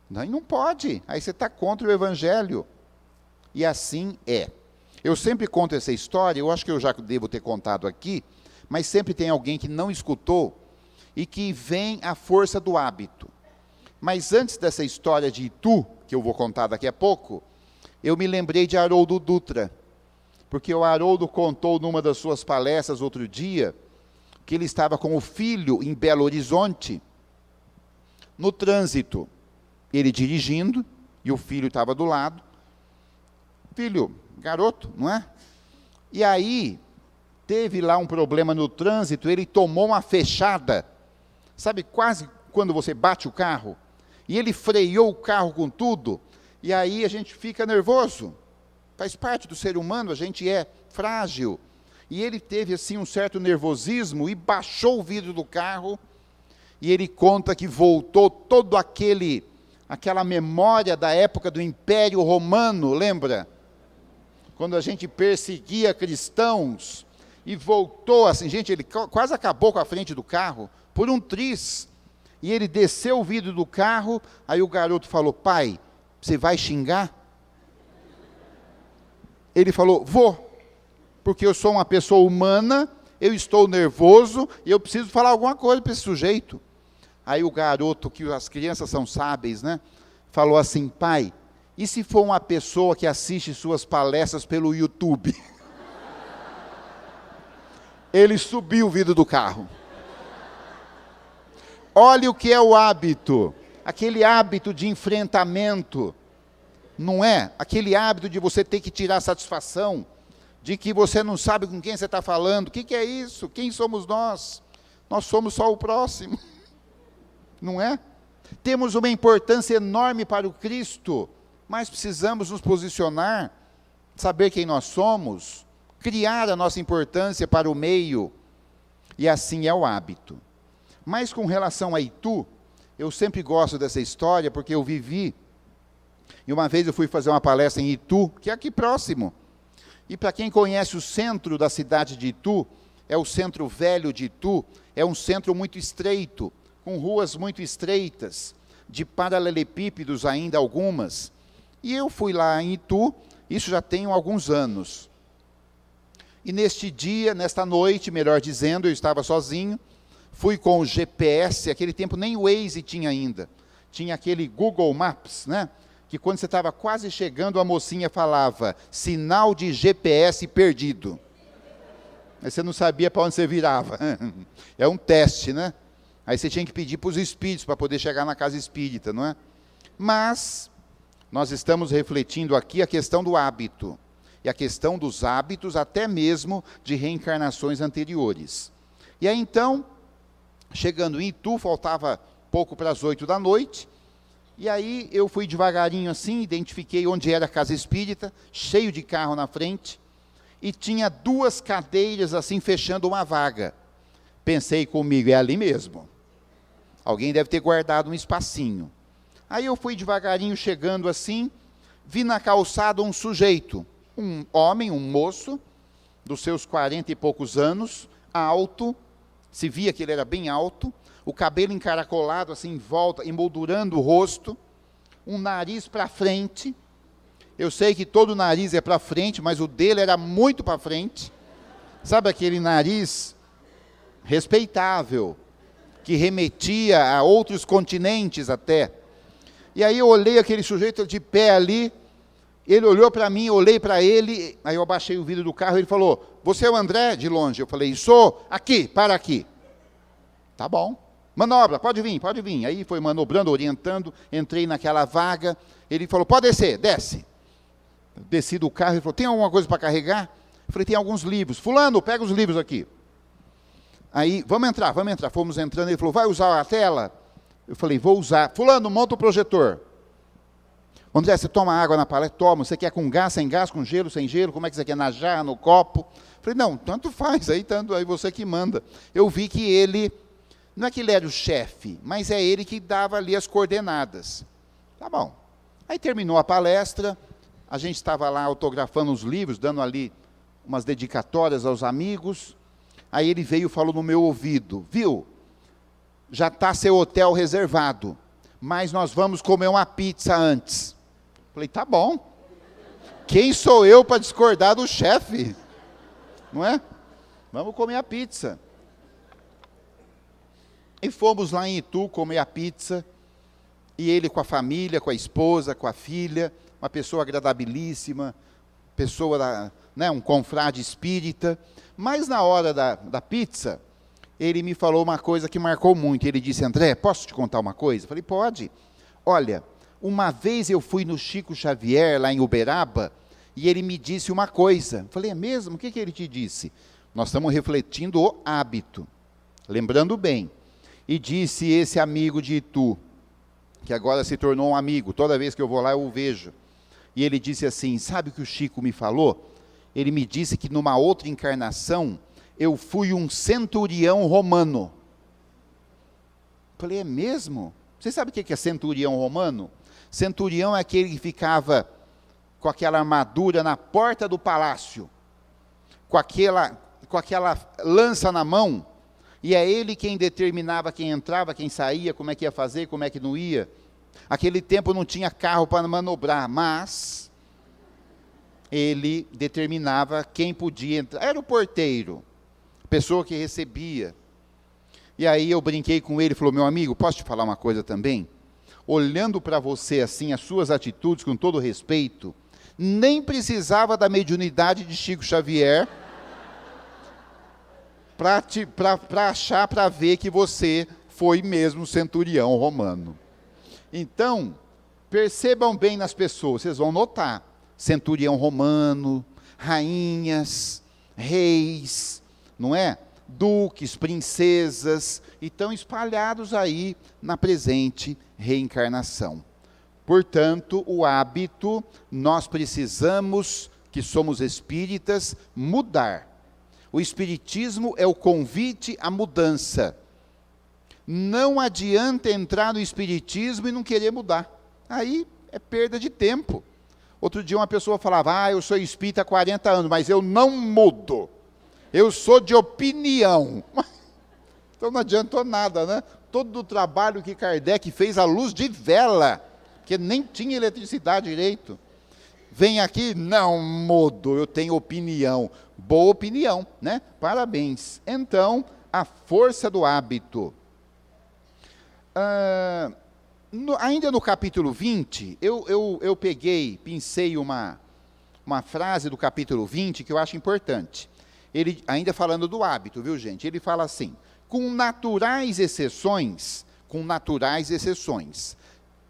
A: Não pode, aí você está contra o evangelho. E assim é. Eu sempre conto essa história, eu acho que eu já devo ter contado aqui, mas sempre tem alguém que não escutou e que vem à força do hábito. Mas antes dessa história de Itu, que eu vou contar daqui a pouco, eu me lembrei de Haroldo Dutra, porque o Haroldo contou numa das suas palestras outro dia, que ele estava com o filho em Belo Horizonte, no trânsito, ele dirigindo, e o filho estava do lado, filho, garoto, não é? E aí, teve lá um problema no trânsito, ele tomou uma fechada, sabe, quase quando você bate o carro, e ele freou o carro com tudo, e aí a gente fica nervoso, faz parte do ser humano, a gente é frágil, E ele teve assim um certo nervosismo e baixou o vidro do carro, e ele conta que voltou todo aquela memória da época do Império Romano, lembra? Quando a gente perseguia cristãos, e voltou assim, gente, ele quase acabou com a frente do carro, por um triz, e ele desceu o vidro do carro, aí o garoto falou: pai, você vai xingar? Ele falou: vou, porque eu sou uma pessoa humana, eu estou nervoso, e eu preciso falar alguma coisa para esse sujeito. Aí o garoto, que as crianças são sábeis, né, falou assim: pai, e se for uma pessoa que assiste suas palestras pelo YouTube? Ele subiu o vidro do carro. Olha o que é o hábito, aquele hábito de enfrentamento, não é? Aquele hábito de você ter que tirar satisfação, de que você não sabe com quem você está falando. O que é isso? Quem somos nós? Nós somos só o próximo, não é? Temos uma importância enorme para o Cristo, mas precisamos nos posicionar, saber quem nós somos, criar a nossa importância para o meio, e assim é o hábito. Mas com relação a Itu, eu sempre gosto dessa história, porque eu vivi, e uma vez eu fui fazer uma palestra em Itu, que é aqui próximo, e para quem conhece o centro da cidade de Itu, é o centro velho de Itu, é um centro muito estreito, com ruas muito estreitas, de paralelepípedos ainda algumas, e eu fui lá em Itu, isso já tem alguns anos, e neste dia, nesta noite, melhor dizendo, eu estava sozinho, fui com o GPS, aquele tempo nem o Waze tinha ainda, tinha aquele Google Maps, né? Que quando você estava quase chegando, a mocinha falava: sinal de GPS perdido. Aí você não sabia para onde você virava. É um teste, né? Aí você tinha que pedir para os espíritos para poder chegar na casa espírita, não é? Mas nós estamos refletindo aqui a questão do hábito, e a questão dos hábitos até mesmo de reencarnações anteriores. E aí então, chegando em Itu, faltava pouco para as 8 da noite, e aí eu fui devagarinho assim, identifiquei onde era a casa espírita, cheio de carro na frente, e tinha 2 cadeiras assim, fechando uma vaga. Pensei comigo: é ali mesmo. Alguém deve ter guardado um espacinho. Aí eu fui devagarinho chegando assim, vi na calçada um sujeito, um homem, um moço, dos seus 40 e poucos anos, alto, se via que ele era bem alto, o cabelo encaracolado assim em volta, emoldurando o rosto, um nariz para frente. Eu sei que todo nariz é para frente, mas o dele era muito para frente. Sabe aquele nariz respeitável, que remetia a outros continentes até. E aí eu olhei aquele sujeito de pé ali, ele olhou para mim, eu olhei para ele, aí eu abaixei o vidro do carro, ele falou: você é o André? De longe. Eu falei: sou. Aqui, para aqui. Tá bom. Manobra, pode vir, pode vir. Aí foi manobrando, orientando, entrei naquela vaga, ele falou: pode descer, desce. Desci do carro, ele falou: tem alguma coisa para carregar? Eu falei: tem alguns livros. Fulano, pega os livros aqui. Aí, vamos entrar. Fomos entrando, ele falou: vai usar a tela? Eu falei: vou usar. Fulano, monta o projetor. André, você toma água na palestra? Toma. Você quer com gás, sem gás, com gelo, sem gelo? Como é que você quer? Na jarra, no copo? Eu falei: não, tanto faz, aí você que manda. Eu vi que ele, não é que ele era o chefe, mas é ele que dava ali as coordenadas. Tá bom. Aí terminou a palestra, a gente estava lá autografando os livros, dando ali umas dedicatórias aos amigos. Aí ele veio e falou no meu ouvido: viu, já está seu hotel reservado, mas nós vamos comer uma pizza antes. Falei: tá bom. Quem sou eu para discordar do chefe? Não é? Vamos comer a pizza. E fomos lá em Itu comer a pizza, e ele com a família, com a esposa, com a filha, uma pessoa agradabilíssima, pessoa, né, um confrade espírita. Mas na hora da pizza, ele me falou uma coisa que marcou muito. Ele disse: André, posso te contar uma coisa? Eu falei: pode. Olha, uma vez eu fui no Chico Xavier, lá em Uberaba, e ele me disse uma coisa. Eu falei: é mesmo? O que ele te disse? Nós estamos refletindo o hábito, lembrando bem. E disse esse amigo de Itu, que agora se tornou um amigo, toda vez que eu vou lá eu o vejo. E ele disse assim: sabe o que o Chico me falou? ele me disse que numa outra encarnação, eu fui um centurião romano. Falei, é mesmo? Você sabe o que é centurião romano? Centurião é aquele que ficava com aquela armadura na porta do palácio, com aquela lança na mão, e é ele quem determinava quem entrava, quem saía, como é que ia fazer, como é que não ia. Aquele tempo não tinha carro para manobrar, mas ele determinava quem podia entrar. Era o porteiro, pessoa que recebia. E aí eu brinquei com ele, falou, meu amigo, posso te falar uma coisa também? Olhando para você assim, as suas atitudes, com todo respeito, nem precisava da mediunidade de Chico Xavier para achar, para ver que você foi mesmo centurião romano. Então, percebam bem nas pessoas, vocês vão notar, centurião romano, rainhas, reis, não é? Duques, princesas, e estão espalhados aí na presente reencarnação. Portanto, o hábito, nós precisamos, que somos espíritas, mudar. O espiritismo é o convite à mudança. Não adianta entrar no espiritismo e não querer mudar. Aí é perda de tempo. Outro dia uma pessoa falava, eu sou espírita há 40 anos, mas eu não mudo. Eu sou de opinião. Então não adiantou nada, né? Todo o trabalho que Kardec fez à luz de vela, porque nem tinha eletricidade direito. Vem aqui, não mudo, eu tenho opinião. Boa opinião, né? Parabéns. Então, a força do hábito. Ainda no capítulo 20, eu pincei uma frase do capítulo 20 que eu acho importante. Ele, ainda falando do hábito, viu gente? Ele fala assim, com naturais exceções,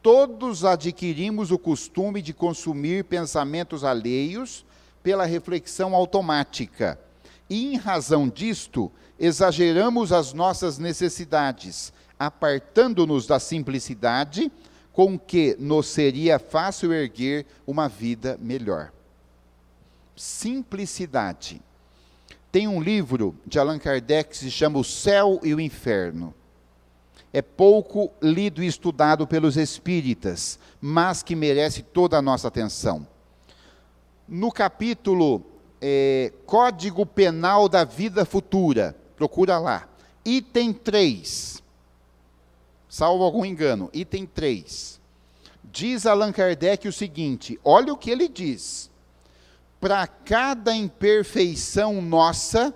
A: todos adquirimos o costume de consumir pensamentos alheios pela reflexão automática. E, em razão disto, exageramos as nossas necessidades, apartando-nos da simplicidade com que nos seria fácil erguer uma vida melhor. Simplicidade. Tem um livro de Allan Kardec que se chama O Céu e o Inferno. É pouco lido e estudado pelos espíritas, mas que merece toda a nossa atenção. No capítulo Código Penal da Vida Futura, procura lá, item 3, salvo algum engano, item 3, diz Allan Kardec o seguinte, olha o que ele diz, para cada imperfeição nossa,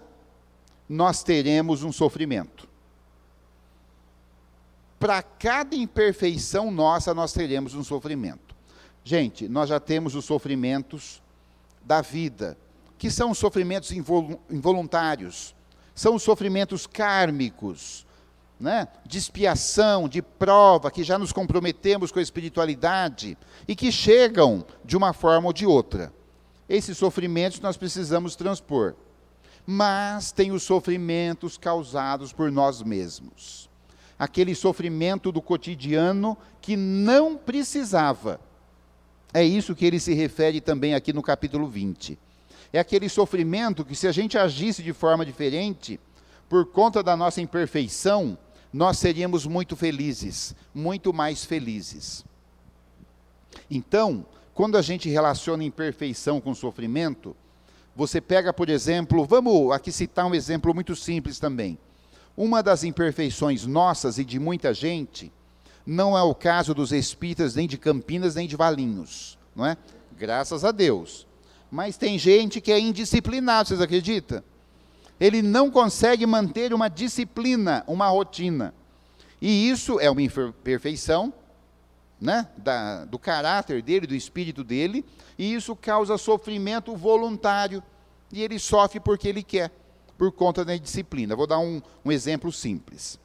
A: nós teremos um sofrimento. Para cada imperfeição nossa, nós teremos um sofrimento. Gente, nós já temos os sofrimentos da vida, que são os sofrimentos involuntários, são os sofrimentos kármicos, né? De expiação, de prova, que já nos comprometemos com a espiritualidade, e que chegam de uma forma ou de outra. Esses sofrimentos nós precisamos transpor. Mas tem os sofrimentos causados por nós mesmos. Aquele sofrimento do cotidiano que não precisava. É isso que ele se refere também aqui no capítulo 20. É aquele sofrimento que, se a gente agisse de forma diferente, por conta da nossa imperfeição, nós seríamos muito felizes, muito mais felizes. Então, quando a gente relaciona imperfeição com sofrimento, você pega, por exemplo, vamos aqui citar um exemplo muito simples também. Uma das imperfeições nossas e de muita gente, não é o caso dos espíritas nem de Campinas nem de Valinhos, não é? Graças a Deus. Mas tem gente que é indisciplinado, vocês acreditam? Ele não consegue manter uma disciplina, uma rotina. E isso é uma imperfeição, né? Do caráter dele, do espírito dele, e isso causa sofrimento voluntário, e ele sofre porque ele quer, por conta da indisciplina. Vou dar um exemplo simples.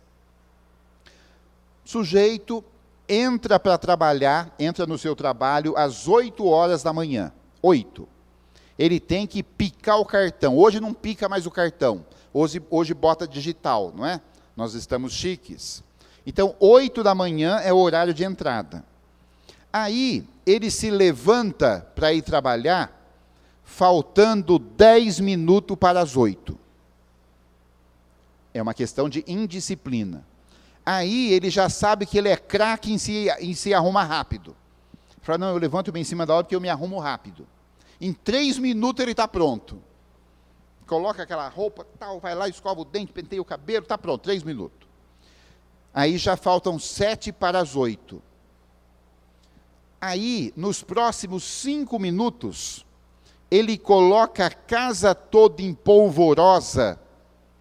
A: Sujeito entra para trabalhar, entra no seu trabalho às 8 horas da manhã, 8. Ele tem que picar o cartão. Hoje não pica mais o cartão, hoje bota digital, não é? Nós estamos chiques. Então, 8 da manhã é o horário de entrada. Aí, ele se levanta para ir trabalhar, faltando 10 minutos para as 8. É uma questão de indisciplina. Aí ele já sabe que ele é craque em se arrumar rápido. Fala, não, eu levanto bem em cima da hora porque eu me arrumo rápido. Em 3 minutos ele está pronto. Coloca aquela roupa, tal, vai lá, escova o dente, penteia o cabelo, está pronto, 3 minutos. Aí já faltam 7 para as 8. Aí, nos próximos 5 minutos, ele coloca a casa toda em polvorosa.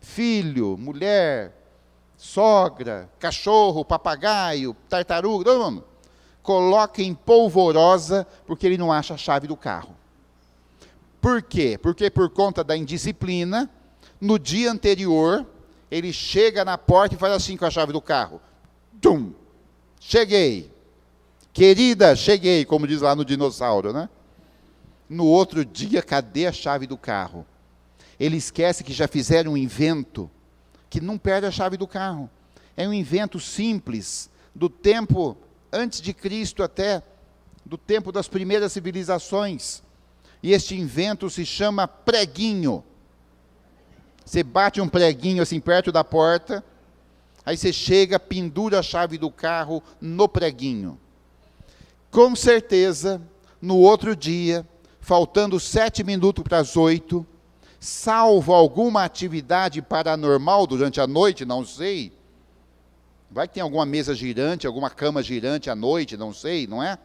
A: Filho, mulher, sogra, cachorro, papagaio, tartaruga, todo mundo. Coloca em polvorosa, porque ele não acha a chave do carro. Por quê? Porque por conta da indisciplina, no dia anterior, ele chega na porta e faz assim com a chave do carro. Tum! Cheguei. Querida, cheguei, como diz lá no dinossauro, né? No outro dia, cadê a chave do carro? Ele esquece que já fizeram um invento, que não perde a chave do carro. É um invento simples, do tempo antes de Cristo até, do tempo das primeiras civilizações. E este invento se chama preguinho. Você bate um preguinho assim perto da porta, aí você chega, pendura a chave do carro no preguinho. Com certeza, no outro dia, faltando 7 minutos para as 8, salvo alguma atividade paranormal durante a noite, não sei. Vai que tem alguma mesa girante, alguma cama girante à noite, não sei, não é?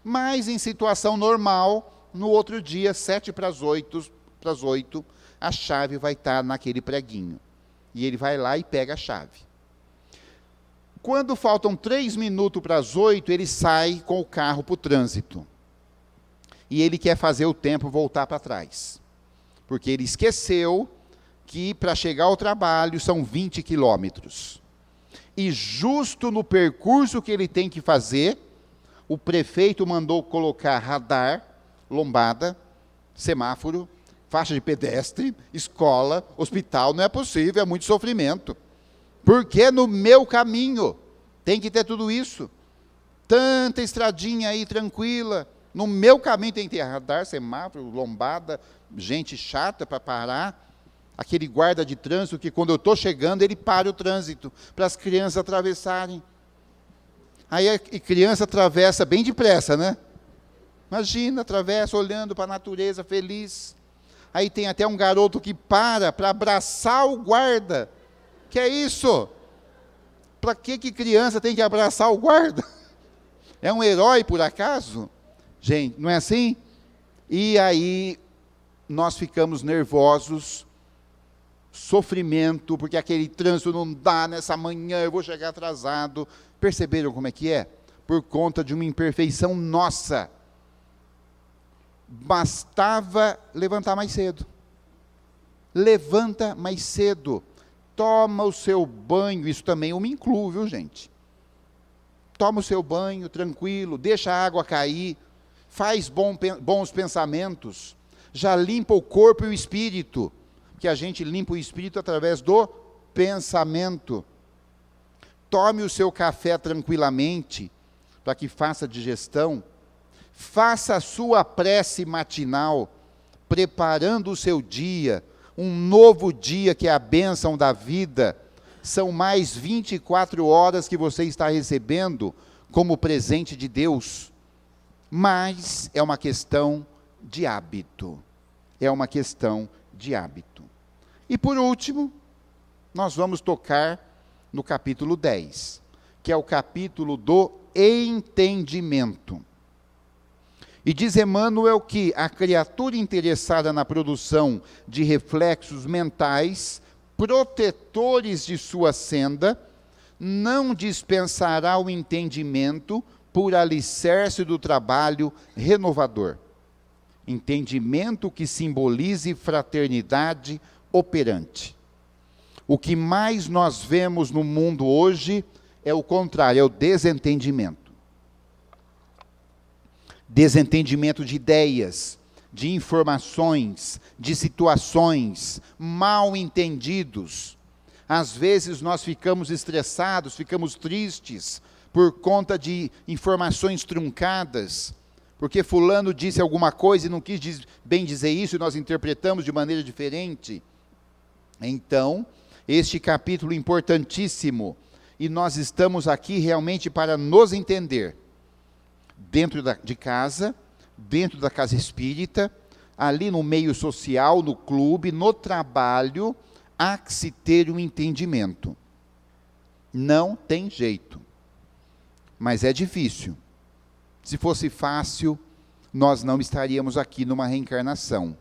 A: Mas em situação normal, no outro dia, 7 para as 8, a chave vai estar naquele preguinho. E ele vai lá e pega a chave. Quando faltam 3 minutos para as 8, ele sai com o carro para o trânsito. E ele quer fazer o tempo voltar para trás. Porque ele esqueceu que para chegar ao trabalho são 20 quilômetros. E justo no percurso que ele tem que fazer, o prefeito mandou colocar radar, lombada, semáforo, faixa de pedestre, escola, hospital. Não é possível, é muito sofrimento. Porque no meu caminho tem que ter tudo isso. Tanta estradinha aí tranquila. No meu caminho tem que ter radar, semáforo, lombada, gente chata para parar. Aquele guarda de trânsito que quando eu estou chegando, ele para o trânsito para as crianças atravessarem. Aí a criança atravessa bem depressa, né? Imagina, atravessa olhando para a natureza, feliz. Aí tem até um garoto que para abraçar o guarda. Que é isso? Para que criança tem que abraçar o guarda? É um herói por acaso? Gente, não é assim? E aí nós ficamos nervosos, sofrimento, porque aquele trânsito não dá nessa manhã, eu vou chegar atrasado. Perceberam como é que é? Por conta de uma imperfeição nossa. Bastava levantar mais cedo. Levanta mais cedo. Toma o seu banho, isso também eu me incluo, viu, gente? Toma o seu banho, tranquilo, deixa a água cair, faz bons pensamentos, já limpa o corpo e o espírito, que a gente limpa o espírito através do pensamento. Tome o seu café tranquilamente, para que faça digestão. Faça a sua prece matinal, preparando o seu dia, um novo dia que é a bênção da vida. São mais 24 horas que você está recebendo como presente de Deus. Mas é uma questão de hábito. É uma questão de hábito. E por último, nós vamos tocar no capítulo 10, que é o capítulo do entendimento. E diz Emmanuel que a criatura interessada na produção de reflexos mentais, protetores de sua senda, não dispensará o entendimento por alicerce do trabalho renovador. Entendimento que simbolize fraternidade operante. O que mais nós vemos no mundo hoje é o contrário, é o desentendimento. Desentendimento de ideias, de informações, de situações, mal entendidos. Às vezes nós ficamos estressados, ficamos tristes por conta de informações truncadas, porque fulano disse alguma coisa e não quis bem dizer isso, e nós interpretamos de maneira diferente. Então, este capítulo importantíssimo, e nós estamos aqui realmente para nos entender, dentro de casa, dentro da casa espírita, ali no meio social, no clube, no trabalho, há que se ter um entendimento. Não tem jeito, mas é difícil. Se fosse fácil, nós não estaríamos aqui numa reencarnação.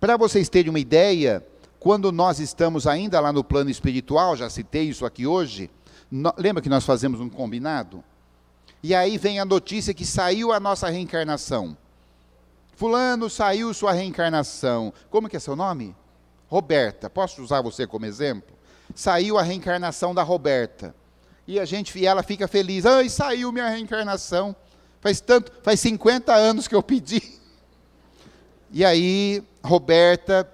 A: Para vocês terem uma ideia, quando nós estamos ainda lá no plano espiritual, já citei isso aqui hoje, lembra que nós fazemos um combinado? E aí vem a notícia que saiu a nossa reencarnação. Fulano, saiu sua reencarnação. Como que é seu nome? Roberta. Posso usar você como exemplo? Saiu a reencarnação da Roberta. E ela fica feliz. Ai, saiu minha reencarnação. Faz 50 anos que eu pedi. E aí, Roberta,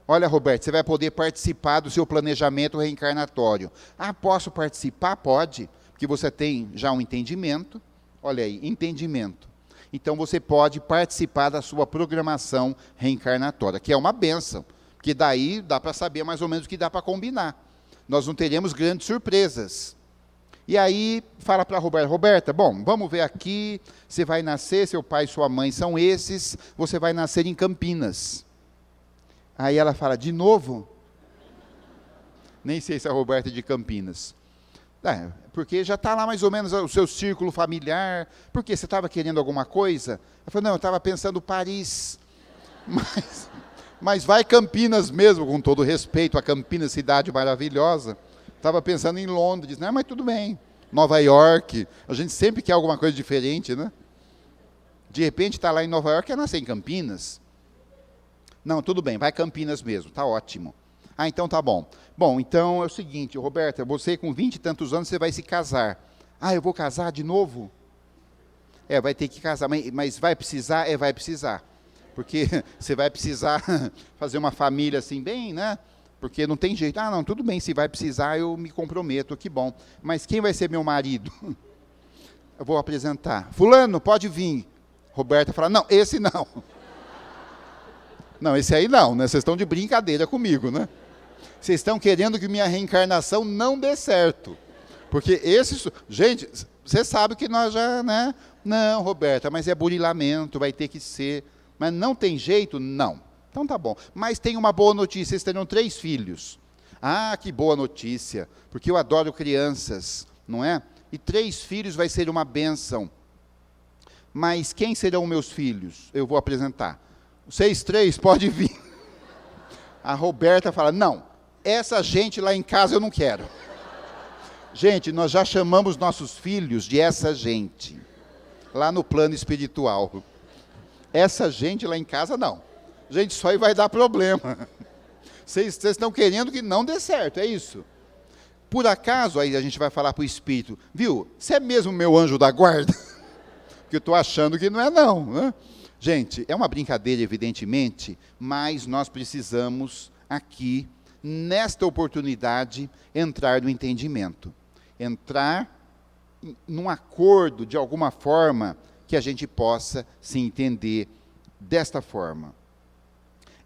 A: olha, Roberta, você vai poder participar do seu planejamento reencarnatório. Ah, posso participar? Pode, porque você tem já um entendimento. Olha aí, entendimento. Então você pode participar da sua programação reencarnatória, que é uma bênção, porque daí dá para saber mais ou menos o que dá para combinar. Nós não teremos grandes surpresas. E aí fala para a Roberta, Roberta, bom, vamos ver aqui, você vai nascer, seu pai e sua mãe são esses, você vai nascer em Campinas. Aí ela fala, de novo? Nem sei se a Roberta é de Campinas. Porque já está lá mais ou menos o seu círculo familiar. Por quê? Você estava querendo alguma coisa? Ela falou, não, eu estava pensando Paris. Mas vai Campinas mesmo, com todo respeito a Campinas, cidade maravilhosa. Estava pensando em Londres, né? Mas tudo bem. Nova York, a gente sempre quer alguma coisa diferente, né? De repente está lá em Nova York e quer nascer em Campinas. Não, tudo bem, vai Campinas mesmo, está ótimo. Ah, então tá bom. Bom, então é o seguinte, Roberta, você com 20 e tantos anos, você vai se casar. Ah, eu vou casar de novo? Vai ter que casar, mas vai precisar? Vai precisar. Porque você vai precisar fazer uma família assim bem, né? Porque não tem jeito. Ah, não, tudo bem, se vai precisar, eu me comprometo, que bom. Mas quem vai ser meu marido? Eu vou apresentar. Fulano, pode vir. Roberta fala, não, esse não. Não, esse aí não, né? Vocês estão de brincadeira comigo, né? Vocês estão querendo que minha reencarnação não dê certo. Porque gente, você sabe que nós já, né? Não, Roberta, mas é burilamento, vai ter que ser. Mas não tem jeito? Não. Então tá bom. Mas tem uma boa notícia, vocês terão 3 filhos. Ah, que boa notícia, porque eu adoro crianças, não é? E 3 filhos vai ser uma bênção. Mas quem serão meus filhos? Eu vou apresentar. Vocês 3, pode vir. A Roberta fala, não, essa gente lá em casa eu não quero. Gente, nós já chamamos nossos filhos de essa gente, lá no plano espiritual. Essa gente lá em casa, não. Gente, isso aí vai dar problema. Vocês estão querendo que não dê certo, é isso. Por acaso, aí a gente vai falar para o Espírito, viu, você é mesmo meu anjo da guarda? Porque eu estou achando que não é não, né? Gente, é uma brincadeira, evidentemente, mas nós precisamos aqui, nesta oportunidade, entrar no entendimento. Entrar num acordo, de alguma forma, que a gente possa se entender desta forma.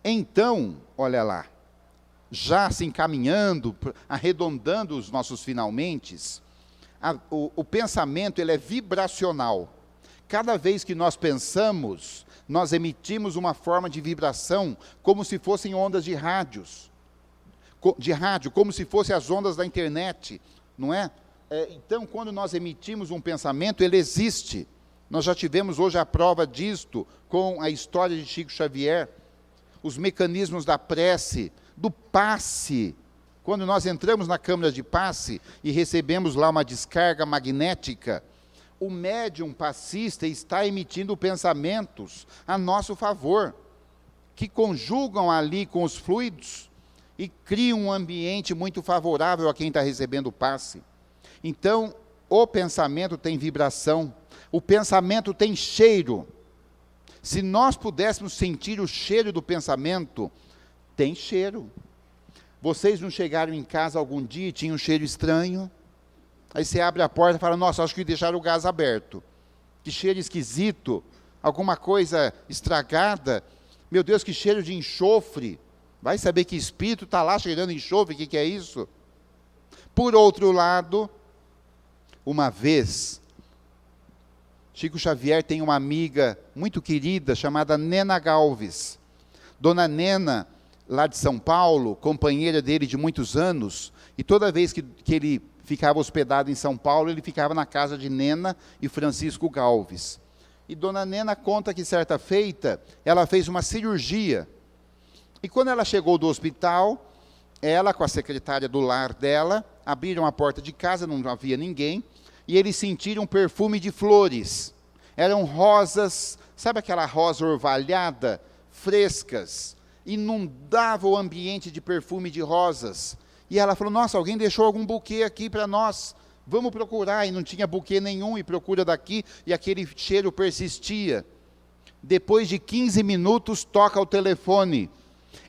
A: Então, olha lá, já se encaminhando, arredondando os nossos finalmentes, o pensamento ele é vibracional. Cada vez que nós pensamos, nós emitimos uma forma de vibração, como se fossem ondas de rádio, como se fossem as ondas da internet, não é? Então, quando nós emitimos um pensamento, ele existe. Nós já tivemos hoje a prova disto, com a história de Chico Xavier, os mecanismos da prece, do passe. Quando nós entramos na câmara de passe e recebemos lá uma descarga magnética, o médium passista está emitindo pensamentos a nosso favor, que conjugam ali com os fluidos e criam um ambiente muito favorável a quem está recebendo o passe. Então, o pensamento tem vibração, o pensamento tem cheiro. Se nós pudéssemos sentir o cheiro do pensamento, tem cheiro. Vocês não chegaram em casa algum dia e tinham um cheiro estranho? Aí você abre a porta e fala, nossa, acho que deixaram o gás aberto. Que cheiro esquisito, alguma coisa estragada. Meu Deus, que cheiro de enxofre. Vai saber que espírito está lá cheirando enxofre, o que é isso? Por outro lado, uma vez, Chico Xavier tem uma amiga muito querida, chamada Nena Galves. Dona Nena, lá de São Paulo, companheira dele de muitos anos, e toda vez que ele ficava hospedado em São Paulo, ele ficava na casa de Nena e Francisco Galves. E Dona Nena conta que certa feita, ela fez uma cirurgia. E quando ela chegou do hospital, ela com a secretária do lar dela, abriram a porta de casa, não havia ninguém, e eles sentiram um perfume de flores. Eram rosas, sabe aquela rosa orvalhada, frescas, inundava o ambiente de perfume de rosas. E ela falou, nossa, alguém deixou algum buquê aqui para nós, vamos procurar. E não tinha buquê nenhum, e procura daqui, e aquele cheiro persistia. Depois de 15 minutos, toca o telefone.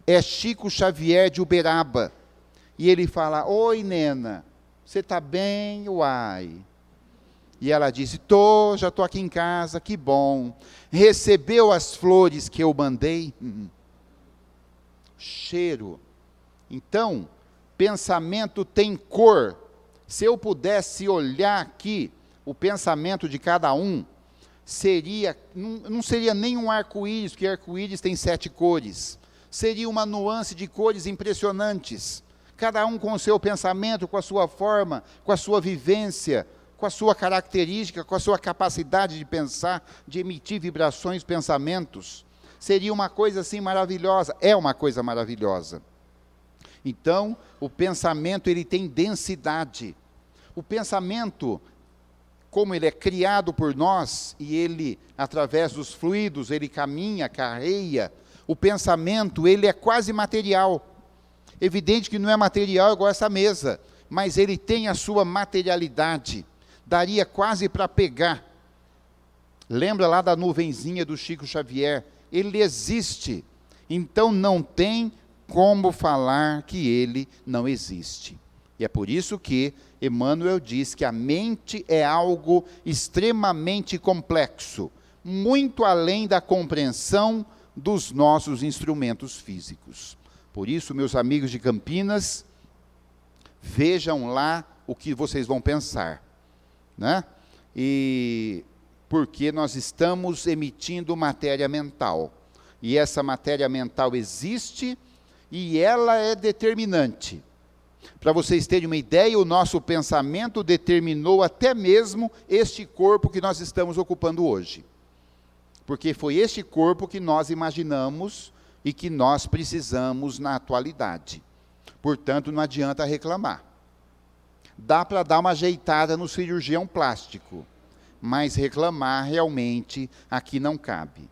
A: É Chico Xavier de Uberaba. E ele fala, oi, Nena, você está bem? Uai. E ela disse, já estou aqui em casa, que bom. Recebeu as flores que eu mandei? Cheiro. Então, pensamento tem cor. Se eu pudesse olhar aqui o pensamento de cada um, não seria nem um arco-íris, porque arco-íris tem 7 cores. Seria uma nuance de cores impressionantes. Cada um com o seu pensamento, com a sua forma, com a sua vivência, com a sua característica, com a sua capacidade de pensar, de emitir vibrações, pensamentos. Seria uma coisa assim maravilhosa. É uma coisa maravilhosa. Então, o pensamento, ele tem densidade. O pensamento, como ele é criado por nós, e ele, através dos fluidos, ele caminha, carreia, o pensamento, ele é quase material. Evidente que não é material igual essa mesa, mas ele tem a sua materialidade. Daria quase para pegar. Lembra lá da nuvenzinha do Chico Xavier? Ele existe. Então não tem como falar que ele não existe. E é por isso que Emmanuel diz que a mente é algo extremamente complexo, muito além da compreensão dos nossos instrumentos físicos. Por isso, meus amigos de Campinas, vejam lá o que vocês vão pensar, né? E porque nós estamos emitindo matéria mental, e essa matéria mental existe, e ela é determinante. Para vocês terem uma ideia, o nosso pensamento determinou até mesmo este corpo que nós estamos ocupando hoje. Porque foi este corpo que nós imaginamos e que nós precisamos na atualidade. Portanto, não adianta reclamar. Dá para dar uma ajeitada no cirurgião plástico, mas reclamar realmente aqui não cabe.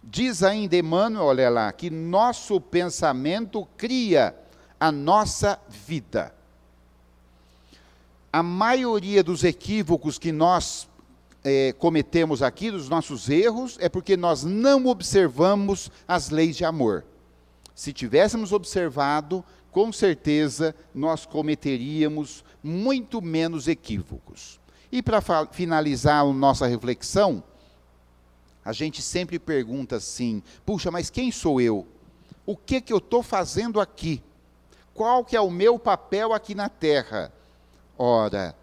A: Diz ainda Emmanuel, olha lá, que nosso pensamento cria a nossa vida. A maioria dos equívocos que nós cometemos aqui, dos nossos erros, é porque nós não observamos as leis de amor. Se tivéssemos observado, com certeza nós cometeríamos muito menos equívocos. E para finalizar a nossa reflexão, a gente sempre pergunta assim, puxa, mas quem sou eu? O que eu estou fazendo aqui? Qual que é o meu papel aqui na Terra? Ora,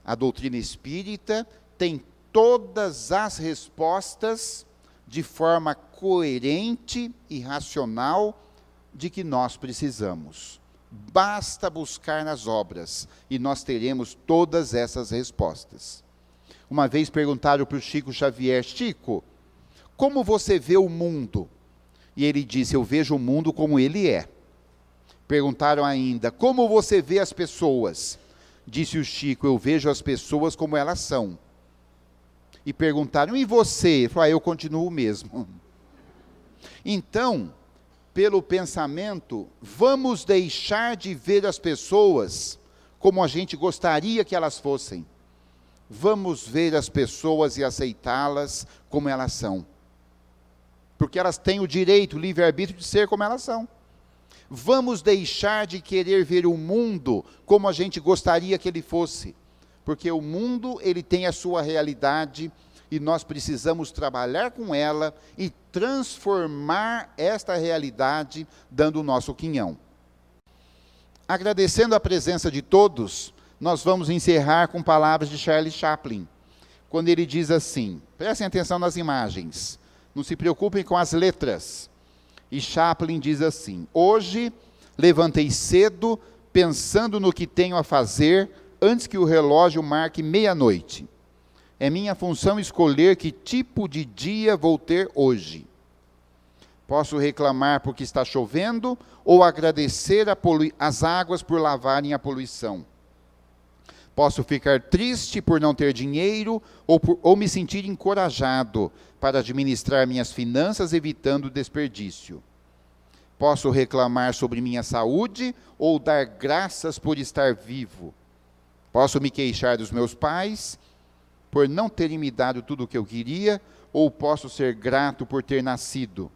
A: a doutrina espírita tem todas as respostas de forma coerente e racional de que nós precisamos. Basta buscar nas obras e nós teremos todas essas respostas. Uma vez perguntaram para o Chico Xavier, Chico, como você vê o mundo? E ele disse, eu vejo o mundo como ele é. Perguntaram ainda, como você vê as pessoas? Disse o Chico, eu vejo as pessoas como elas são. E perguntaram, e você? Ele falou, eu continuo o mesmo. Então, pelo pensamento, vamos deixar de ver as pessoas como a gente gostaria que elas fossem. Vamos ver as pessoas e aceitá-las como elas são. Porque elas têm o direito, o livre-arbítrio de ser como elas são. Vamos deixar de querer ver o mundo como a gente gostaria que ele fosse. Porque o mundo, ele tem a sua realidade, e nós precisamos trabalhar com ela e transformar esta realidade, dando o nosso quinhão. Agradecendo a presença de todos, nós vamos encerrar com palavras de Charles Chaplin, quando ele diz assim, prestem atenção nas imagens, não se preocupem com as letras. E Chaplin diz assim: hoje levantei cedo, pensando no que tenho a fazer, antes que o relógio marque meia-noite. É minha função escolher que tipo de dia vou ter hoje. Posso reclamar porque está chovendo, ou agradecer as águas por lavarem a poluição. Posso ficar triste por não ter dinheiro, ou me sentir encorajado para administrar minhas finanças, evitando desperdício. Posso reclamar sobre minha saúde, ou dar graças por estar vivo. Posso me queixar dos meus pais, por não terem me dado tudo o que eu queria, ou posso ser grato por ter nascido.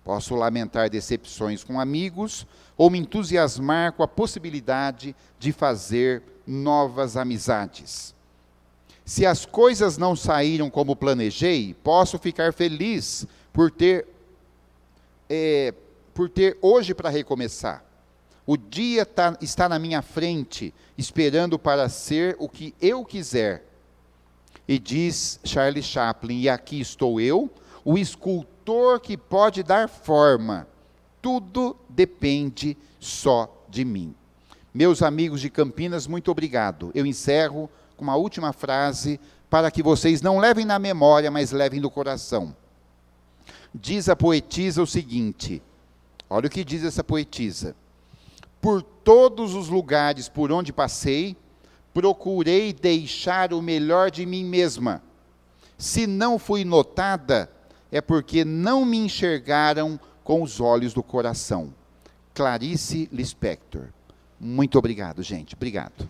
A: Posso lamentar decepções com amigos, ou me entusiasmar com a possibilidade de fazer novas amizades. Se as coisas não saíram como planejei, posso ficar feliz por ter hoje para recomeçar. O dia está na minha frente, esperando para ser o que eu quiser. E diz Charles Chaplin, e aqui estou eu, o escultor que pode dar forma. Tudo depende só de mim. Meus amigos de Campinas, muito obrigado. Eu encerro com uma última frase, para que vocês não levem na memória, mas levem no coração. Diz a poetisa o seguinte, olha o que diz essa poetisa: por todos os lugares por onde passei, procurei deixar o melhor de mim mesma. Se não fui notada, é porque não me enxergaram com os olhos do coração. Clarice Lispector. Muito obrigado, gente. Obrigado.